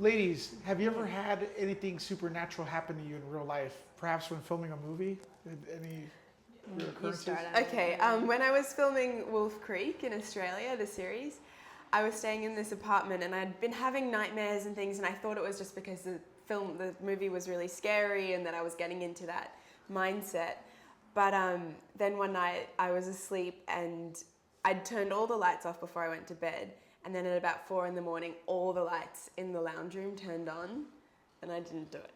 Ladies, have you ever had anything supernatural happen to you in real life? Perhaps when filming a movie? Any occurrences? Okay, when I was filming Wolf Creek in Australia, the series, I was staying in this apartment and I'd been having nightmares and things, and I thought it was just because the movie was really scary and that I was getting into that mindset. But then one night I was asleep and I'd turned all the lights off before I went to bed. And then at about 4 a.m, all the lights in the lounge room turned on, and I didn't do it.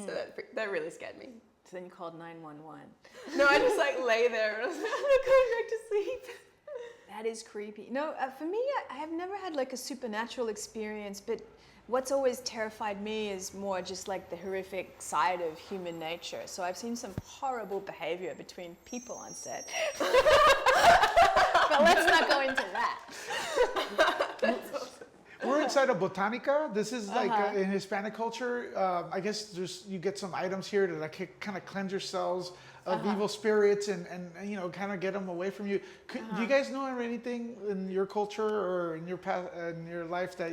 So that really scared me. So then you called 911. No, I just like lay there and I was like, I'm not going back to sleep. That is creepy. No, for me, I have never had like a supernatural experience, but what's always terrified me is more just like the horrific side of human nature. So I've seen some horrible behavior between people on set. But let's not go into that. That's awesome. We're inside a Botanica. This is like in Hispanic culture. I guess you get some items here to like kind of cleanse yourselves of evil spirits and you know, kind of get them away from you. Do you guys know of anything in your culture or in your past, in your life that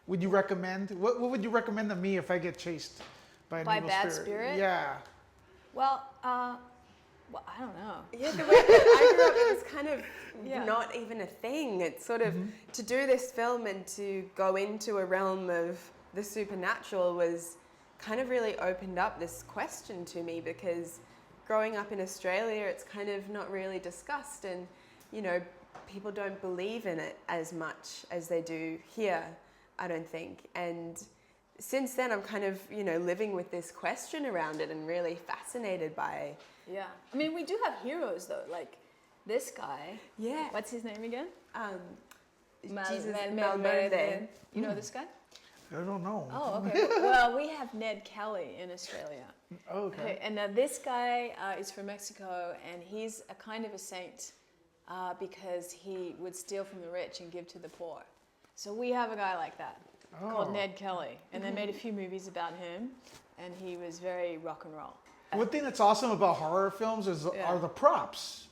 would you recommend? What would you recommend to me if I get chased by an evil bad spirit? spirit? Yeah. Well, I don't know. Yeah, the way that I grew up, it was kind of not even a thing. It's sort of, to do this film and to go into a realm of the supernatural was kind of really opened up this question to me, because growing up in Australia, it's kind of not really discussed, and, you know, people don't believe in it as much as they do here, I don't think. And since then, I'm kind of, you know, living with this question around it and really fascinated by. Yeah. I mean, we do have heroes though, like this guy. Yeah. What's his name again? Jesus Malverde. You know this guy? I don't know. Oh, okay. Well, we have Ned Kelly in Australia. Oh, okay. And this guy is from Mexico, and he's a kind of a saint because he would steal from the rich and give to the poor. So we have a guy like that called Ned Kelly, and they made a few movies about him, and he was very rock and roll. One thing that's awesome about horror films are the props.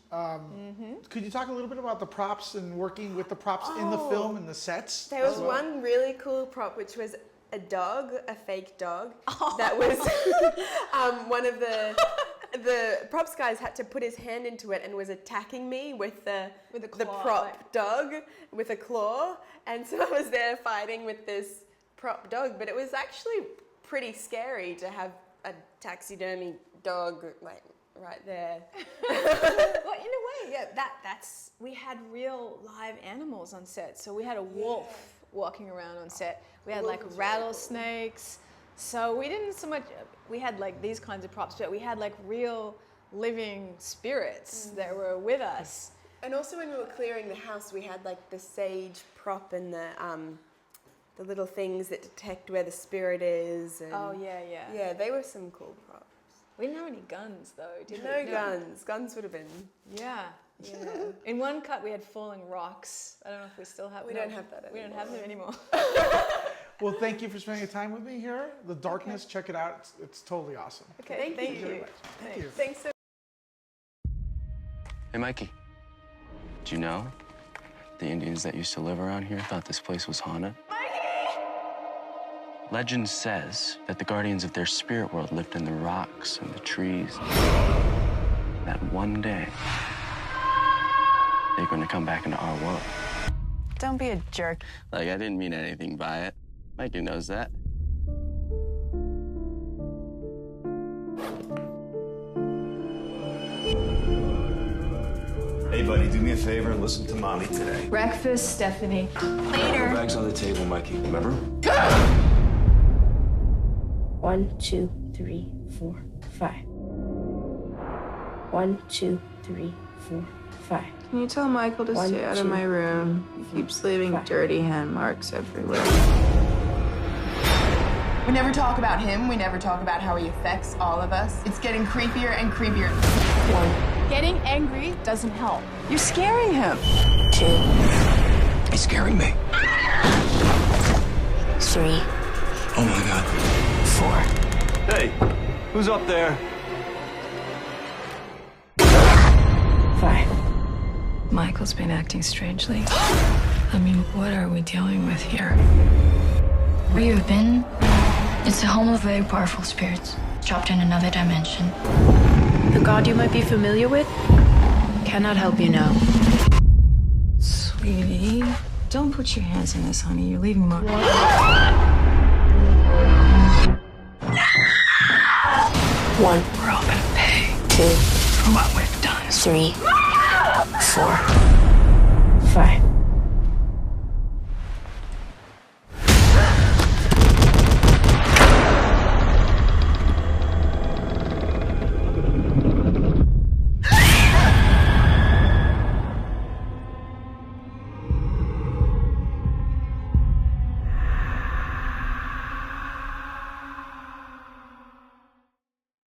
Could you talk a little bit about the props and working with the props in the film and the sets? There was one really cool prop, which was a dog, a fake dog, that was one of the props guys had to put his hand into it and was attacking me with the prop dog with a claw, and so I was there fighting with this prop dog, but it was actually pretty scary to have a taxidermy dog like right there. Well, in a way, yeah, that's we had real live animals on set. So we had a wolf walking around on set. We had like rattlesnakes. So we didn't so much, we had like these kinds of props, but we had like real living spirits that were with us. And also when we were clearing the house, we had like the sage prop and the little things that detect where the spirit is. And yeah, they were some cool props. We didn't have any guns though, did we? No guns. Guns would have been. Yeah. In one cut, we had falling rocks. I don't know if we still have. We don't have that anymore. We don't have them anymore. Well, thank you for spending your time with me here. The Darkness, check it out. It's totally awesome. Okay, thank you. Thank you. Thanks so Hey, Mikey. Do you know the Indians that used to live around here thought this place was haunted? Legend says that the guardians of their spirit world lived in the rocks and the trees. That one day, they're going to come back into our world. Don't be a jerk. Like, I didn't mean anything by it. Mikey knows that. Hey, buddy, do me a favor and listen to Mommy today. Breakfast, Stephanie. Later. Bags on the table, Mikey. Remember? 1, 2, 3, 4, 5. 1, 2, 3, 4, 5. Can you tell Michael to stay out of my room? He keeps leaving dirty hand marks everywhere. We never talk about him. We never talk about how he affects all of us. It's getting creepier and creepier. 1. Getting angry doesn't help. You're scaring him. 2. He's scaring me. 3. Oh, my God. 4. Hey, who's up there? 5. Michael's been acting strangely. I mean, what are we dealing with here? Where you've been, it's a home of very powerful spirits, trapped in another dimension. The god you might be familiar with cannot help you now. Sweetie, don't put your hands in this, honey. You're leaving mark. 1, We're all gonna pay 2, for what we've done. 3, 4, 5.